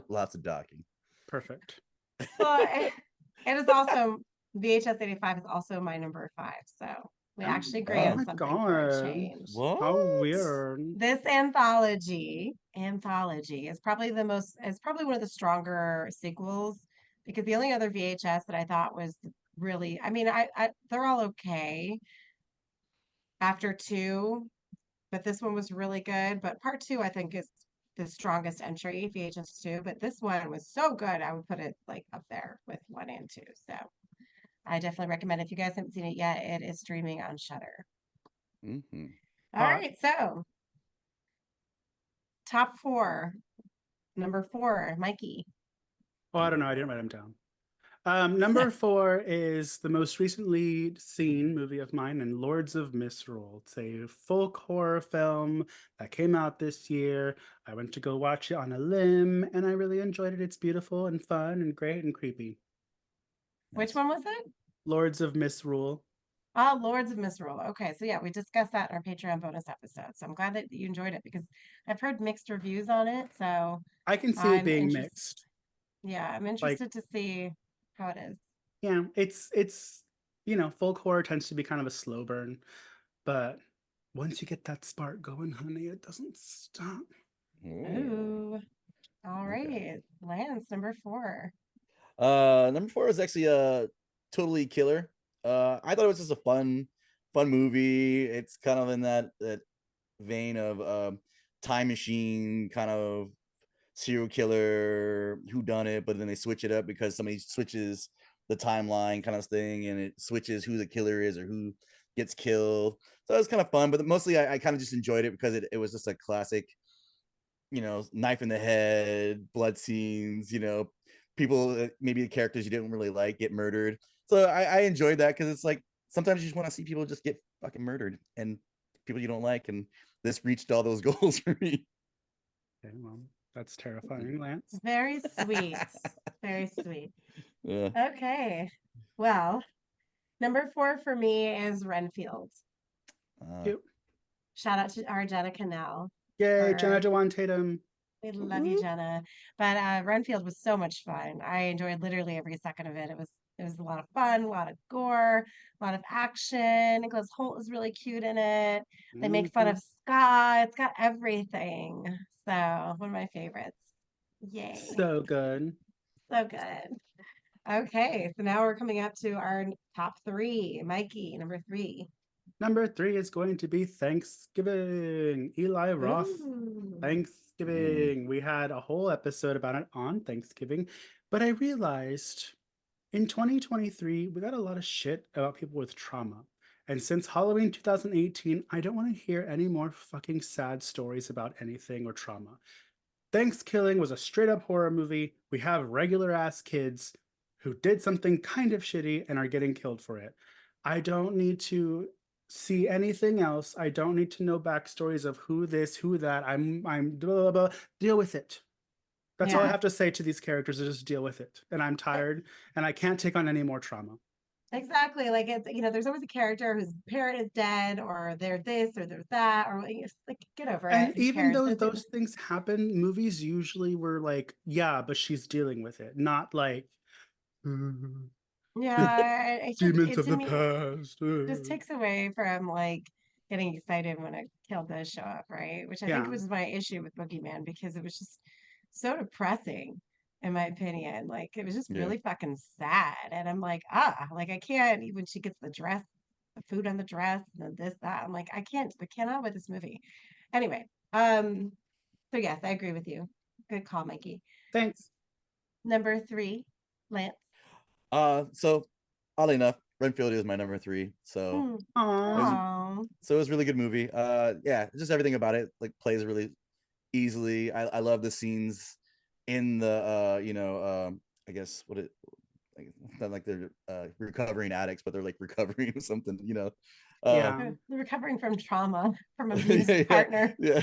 Lots of docking. Perfect. well, it is also VHS 85 is also my number 5. So we actually agree Oh on my something for a god. change. What? How weird. This anthology is probably one of the stronger sequels because the only other VHS that I thought was really, I mean, they're all okay after 2, but this one was really good. But part 2, I think, is the strongest entry, VHS 2. But this one was so good, I would put it like up there with 1 and 2. So I definitely recommend it. If you guys haven't seen it yet, it is streaming on Shudder. Mm-hmm. All right, so top 4, number 4, Mikey. Oh, I don't know. I didn't write them down. Number 4 is the most recently seen movie of mine, and Lords of Misrule. It's a folk horror film that came out this year. I went to go watch it on a limb, and I really enjoyed it. It's beautiful and fun and great and creepy. Which one was it? Lords of Misrule. Oh, Lords of Misrule. Okay, so yeah, we discussed that in our Patreon bonus episode. So I'm glad that you enjoyed it because I've heard mixed reviews on it. So I can see it I'm being interested. mixed. Yeah, I'm Like, interested to see how it is. yeah, it's folk horror tends to be kind of a slow burn, but once you get that spark going, honey, it doesn't stop. Ooh, all Okay. right. Lance, number 4. Number 4 is actually totally killer. I thought it was just a fun movie. It's kind of in that vein of time machine kind of serial killer who done it, but then they switch it up because somebody switches the timeline kind of thing, and it switches who the killer is or who gets killed. So it was kind of fun, but mostly I kind of just enjoyed it because it was just a classic, knife in the head, blood scenes, people, maybe the characters you didn't really like get murdered. So I enjoyed that because it's like sometimes you just want to see people just get fucking murdered and people you don't like, and this reached all those goals for me. Okay, well, that's terrifying, Lance. Very sweet. Very sweet. Yeah. Okay. Well, number 4 for me is Renfield. Cute. Shout out to our Jenna Canal. Yay, For Jenna Dewan Tatum. We love you, Jenna. But Renfield was so much fun. I enjoyed literally every second of it. It was a lot of fun, a lot of gore, a lot of action. Nicholas Holt is really cute in it. They make fun of ska. It's got everything. So one of my favorites. Yay. So good. So good. Okay, so now we're coming up to our top 3. Mikey, number 3. Number 3 is going to be Thanksgiving. Eli Roth. Ooh. Thanksgiving. We had a whole episode about it on Thanksgiving, but I realized in 2023, we got a lot of shit about people with trauma. And since Halloween 2018, I don't want to hear any more fucking sad stories about anything or trauma. Thanksgiving was a straight up horror movie. We have regular ass kids who did something kind of shitty and are getting killed for it. I don't need to see anything else. I don't need to know backstories of who this, who that. I'm blah, blah, blah. Deal with it. That's all I have to say to these characters is just deal with it. And I'm tired and I can't take on any more trauma. Exactly. Like it's, there's always a character whose parent is dead or they're this or they're that, or it's like, get over it. And Who even cares? though those things happen, movies usually were like, yeah, but she's dealing with it, not like Yeah, demons it of to the me past. just takes away from like getting excited when a kill does show up, right? Which I think Yeah. was my issue with Boogeyman because it was just so depressing, in my opinion. Like it was just really fucking sad. And I'm like, like I can't, even she gets the dress, the food on the dress, and this, that. I'm like, I cannot with this movie. Anyway, so yes, I agree with you. Good call, Mikey. Thanks. Number 3, Lance. So oddly enough, Renfield is my number 3. So Aww. so it was a really good movie. Yeah, just everything about it like plays really easily. I love the scenes in the I guess not like they're recovering addicts, but they're like recovering something, Yeah. They're recovering from trauma from abused yeah, partner. yeah.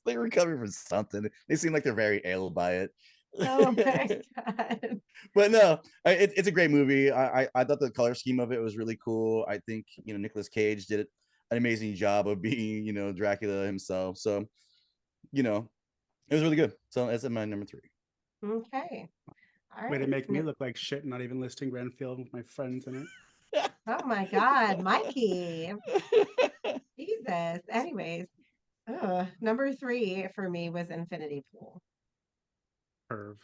They're recovering from something. They seem like they're very ill by it. Oh my God. But no, it's a great movie. I thought the color scheme of it was really cool. I think Nicolas Cage did an amazing job of being Dracula himself. So it was really good. So that's my number 3. Okay. All Way to right. make me look like shit, not even listing Renfield with my friends in it. Oh my God, Mikey. Jesus. Anyways, number 3 for me was Infinity Pool. Perv.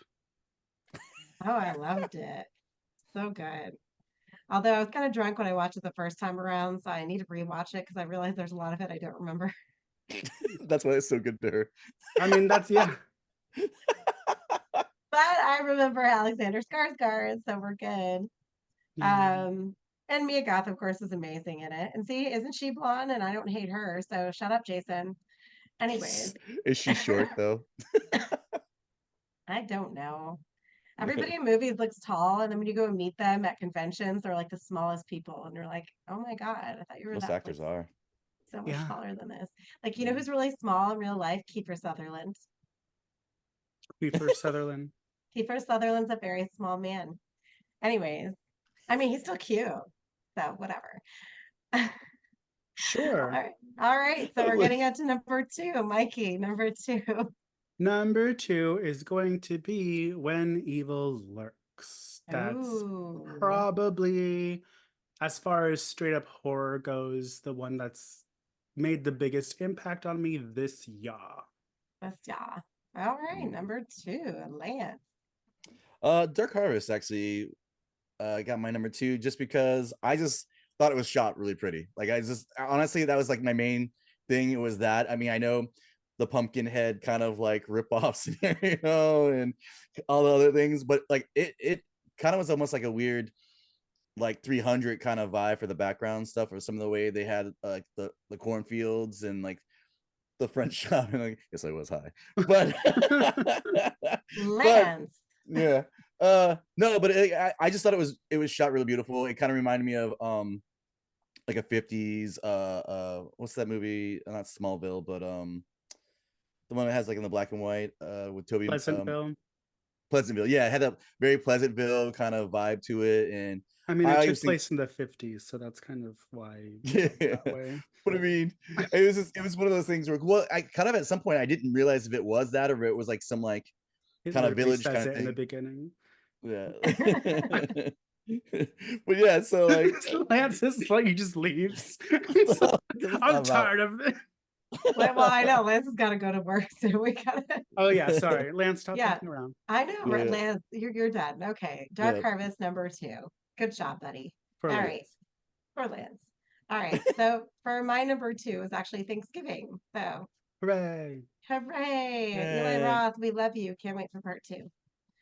Oh, I loved it. So good. Although I was kind of drunk when I watched it the first time around, so I need to rewatch it because I realized there's a lot of it I don't remember. That's why it's so good to her. I mean, that's yeah. But I remember Alexander Skarsgård, so we're good. Yeah. And Mia Goth, of course, is amazing in it. And see, isn't she blonde? And I don't hate her, so shut up, Jason. Anyways, Is she short though? I don't know. Everybody in movies looks tall, and then when you go and meet them at conventions, they're like the smallest people, and you're like, "Oh my God, I thought you were Most that actors like are. so much Yeah. taller than this." Like, you know who's really small in real life? Kiefer Sutherland. Kiefer Sutherland. Kiefer Sutherland's a very small man. Anyways, I mean, he's still cute, so whatever. Sure. All right. So we're getting on to number 2, Mikey. Number 2. Number 2 is going to be When Evil Lurks. That's Ooh, probably, as far as straight up horror goes, the one that's made the biggest impact on me this year. yeah. All right, number 2, Lance. Dark Harvest actually got my number 2 just because I just thought it was shot really pretty. Like I just honestly, that was like my main thing. It was that. I mean, I know the Pumpkinhead kind of like rip off scenario and all the other things, but like it kind of was almost like a weird like 300 kind of vibe for the background stuff, or some of the way they had like the cornfields and like the French shop. And like, yes, I was high, but but Lance. yeah. No, but I just thought it was shot really beautiful. It kind of reminded me of like a 50s what's that movie? Not Smallville, but the one that has like in the black and white with Toby Pleasantville. Pleasantville. Yeah, it had a very Pleasantville kind of vibe to it. And I mean, it I took just think, place in the 50s, so that's kind of why yeah, that way. what I mean, it was one of those things where, well, I kind of at some point I didn't realize if it was that or if it was like some like It kind of literally village says kind it of in the thing. beginning. Yeah. But yeah, so like Lance is like, he just leaves. I'm I'm out. tired of it. Well, I know Lance has got to go to work, so we gotta. Oh yeah, sorry, Lance, stop Yeah. fucking around. I know, Yeah. Lance. You're done. Okay, Dark Yeah. Harvest number 2. Good job, buddy. For All Lance. right, for Lance. All right, so for my number 2 is actually Thanksgiving. So Hooray. hooray, Eli Yay. Roth, we love you. Can't wait for part 2.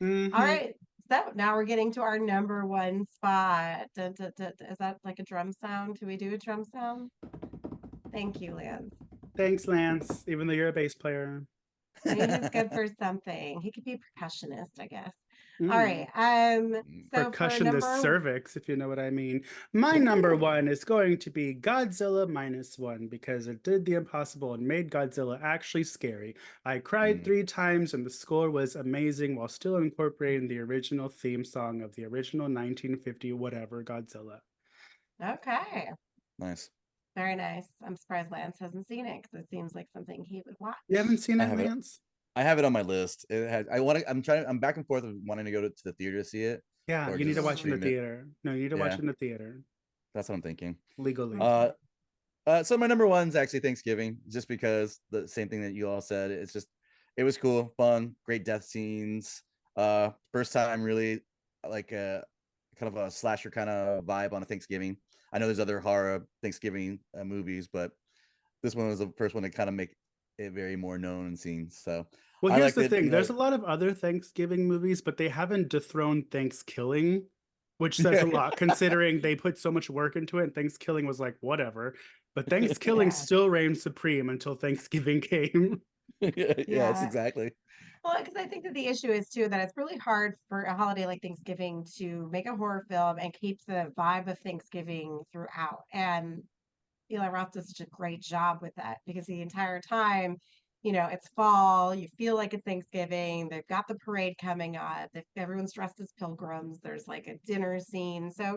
Mhm. All right. So now we're getting to our number 1 spot. Dun, dun, dun, dun. Is that like a drum sound? Do we do a drum sound? Thank you, Lance. Thanks, Lance, even though you're a bass player. I mean, he's good for something. He could be a percussionist, I guess. Mm. All right. So Percussion for the number cervix, if you know what I mean. My number 1 is going to be Godzilla -1 because it did the impossible and made Godzilla actually scary. I cried 3 times and the score was amazing while still incorporating the original theme song of the original 1950 whatever Godzilla. Okay. Nice. Very nice. I'm surprised Lance hasn't seen it because it seems like something he would watch. You haven't seen I it, have it. Lance? I have it on my list. I'm back and forth of wanting to go to the theater to see it. Yeah, or you need to just watch it in the stream it. theater. No, you need to watch Yeah. it in the theater. That's what I'm thinking. Legally. So my number 1's actually Thanksgiving, just because the same thing that you all said. It was cool, fun, great death scenes. First time really like a kind of a slasher kind of vibe on a Thanksgiving. I know there's other horror Thanksgiving movies, but this one was the first one to kind of make it very more known and seen. So well, I here's liked the it, thing. There's a lot of other Thanksgiving movies, but they haven't dethroned Thanksgiving, which says a lot considering they put so much work into it and Thanksgiving was like, whatever. But Thanksgiving Yeah. still reigned supreme until Thanksgiving came. yeah, it's exactly. Well, because I think that the issue is too that it's really hard for a holiday like Thanksgiving to make a horror film and keep the vibe of Thanksgiving throughout. And Eli Roth does such a great job with that because the entire time, it's fall, you feel like it's Thanksgiving, they've got the parade coming up, everyone's dressed as pilgrims, there's like a dinner scene. So,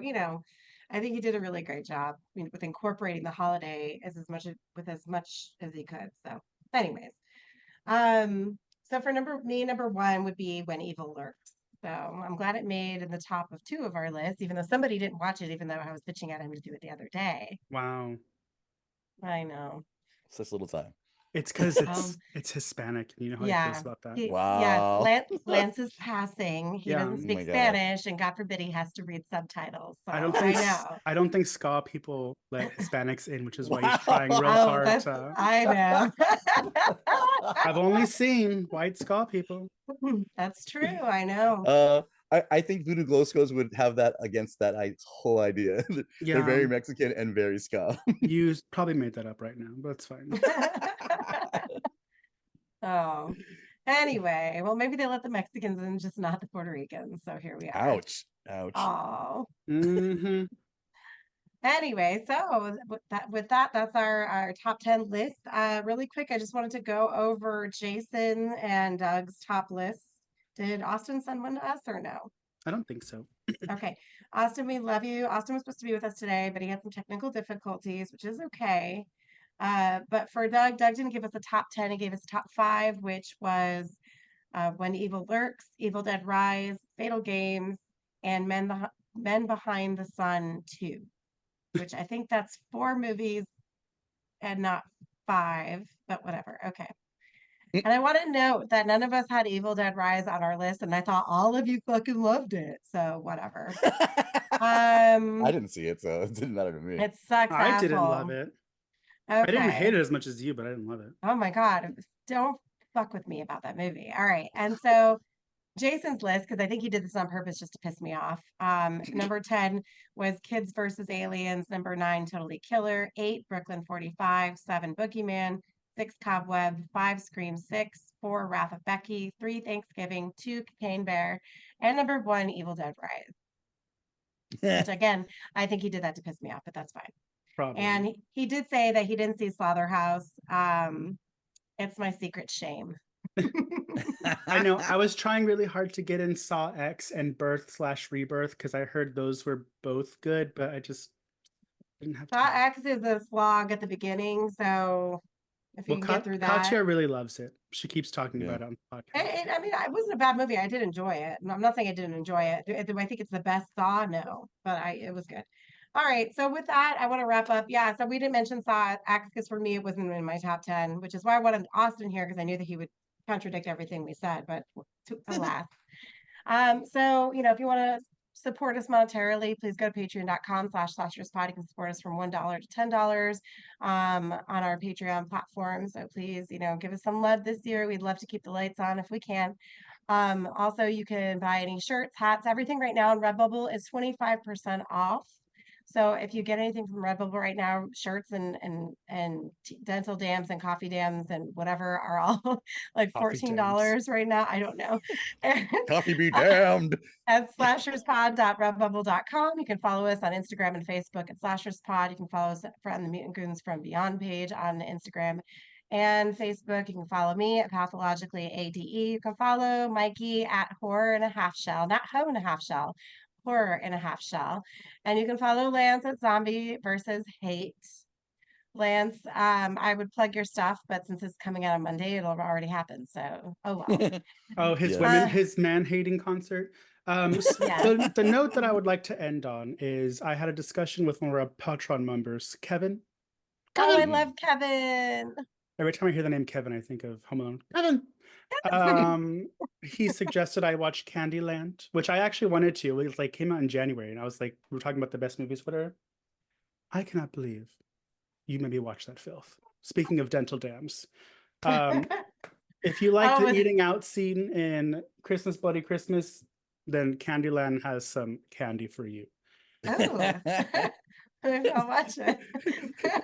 I think he did a really great job with incorporating the holiday with as much as he could. So, anyways, so for number one would be When Evil Lurks. So I'm glad it made in the top of two of our lists, even though somebody didn't watch it, even though I was bitching at him to do it the other day. Wow. I know. Such little time. It's because Um, it's Hispanic. You know how he yeah. feels about that. Yes, Wow. Lance is passing. He Yeah. doesn't Oh speak my God. Spanish, and God forbid he has to read subtitles. So I don't think ska people let Hispanics in, which is why he's Wow. trying real Oh, hard that's, to. I know. I've only seen white ska people. That's true. I know. I think Voodoo Glow Skulls would have that against that whole idea. They're Yeah, very Mexican and very ska. you probably made that up right now, but it's fine. Oh, anyway, well, maybe they let the Mexicans in, just not the Puerto Ricans. So here we are. Ouch. Ouch. Oh, Hmm. anyway, so that's our top 10 list. Really quick, I just wanted to go over Jason and Doug's top lists. Did Austin send one to us or no? I don't think so. Okay, Austin, we love you. Austin was supposed to be with us today, but he had some technical difficulties, which is okay. But for Doug didn't give us a top 10. He gave us top 5, which was When Evil Lurks, Evil Dead Rise, Fatal Games, and Men Behind the Sun 2, which I think that's 4 movies and not 5, but whatever. Okay. And I want to note that none of us had Evil Dead Rise on our list, and I thought all of you fucking loved it. So whatever. I didn't see it, so it didn't matter to me. It sucks. I didn't asshole. love it. Okay. I didn't hate it as much as you, but I didn't love it. Oh my God. Don't fuck with me about that movie. All right. And so Jason's list, because I think he did this on purpose just to piss me off. Number 10 was Kids versus Aliens. Number 9, Totally Killer. 8, Brooklyn 45. 7, Boogeyman. 6, Cobweb. 5, Scream 6. 4, Wrath of Becky. 3, Thanksgiving. 2, Cocaine Bear. And number 1, Evil Dead Rise. Which again, I think he did that to piss me off, but that's fine. Probably. And he did say that he didn't see Slaughterhouse. It's my secret shame. I know. I was trying really hard to get in Saw X and Birth/Rebirth because I heard those were both good, but I just didn't have Saw time. X is a slog at the beginning, so if you can get through that. Katya really loves it. She keeps talking about it on the podcast. I mean, it wasn't a bad movie. I did enjoy it. I'm not saying I didn't enjoy it. Do I think it's the best Saw? No, but it was good. All right. So with that, I want to wrap up. Yeah. So we didn't mention Saw X because for me, it wasn't in my top 10, which is why I wanted Austin here because I knew that he would contradict everything we said, but alas. So, if you want to support us monetarily, please go to patreon.com/SlashersPod. You can support us from $1 to $10 on our Patreon platform. So please, give us some love this year. We'd love to keep the lights on if we can. Also, you can buy any shirts, hats, everything right now on Redbubble is 25% off. So if you get anything from Redbubble right now, shirts and dental dams and coffee dams and whatever are all like $14 right now. I don't know. Coffee be damned. At slasherspod.redbubble.com. You can follow us on Instagram and Facebook at slasherspod. You can follow us on the Mutant Goons from Beyond page on Instagram and Facebook. You can follow me at Pathologically ADE. You can follow Mikey at Horror in a Half Shell, not Hoe in a Half Shell, Horror in a Half Shell. And you can follow Lance at Zombie versus Hate. Lance, I would plug your stuff, but since it's coming out on Monday, it'll have already happened. So, oh well. Oh, his his man-hating concert. The note that I would like to end on is I had a discussion with one of our Patreon members, Kevin. Oh, I love Kevin. Every time I hear the name Kevin, I think of Home Alone. Kevin. He suggested I watch Candyland, which I actually wanted to. It was came out in January, and I was like, we were talking about the best movies, whatever. I cannot believe you made me watch that filth. Speaking of dental dams, if you like the eating out scene in Christmas Bloody Christmas, then Candyland has some candy for you. Oh. I'll watch it.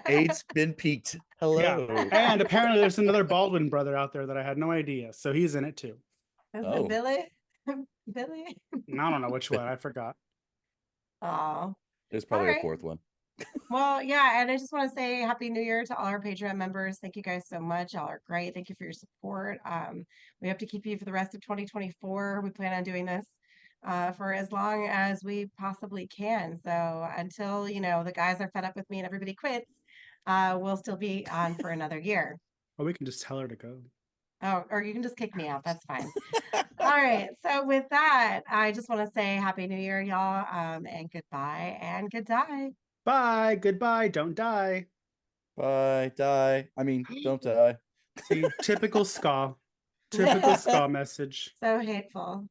Eight's been peaked. Hello. Yeah. And apparently there's another Baldwin brother out there that I had no idea. So he's in it too. Is Oh. it Billy? Billy? I don't know which one. I forgot. Oh, There's probably All a right. fourth one. well, yeah. And I just want to say Happy New Year to all our Patreon members. Thank you guys so much. Y'all are great. Thank you for your support. We hope to keep you for the rest of 2024. We plan on doing this for as long as we possibly can. So until, the guys are fed up with me and everybody quits, we'll still be on for another year. Or we can just tell her to go. Oh, or you can just kick me out. That's fine. All right. So with that, I just want to say Happy New Year, y'all, and goodbye and good die. Bye. Goodbye. Don't die. Bye, die. I mean, don't die. See, typical ska. Typical ska message. So hateful.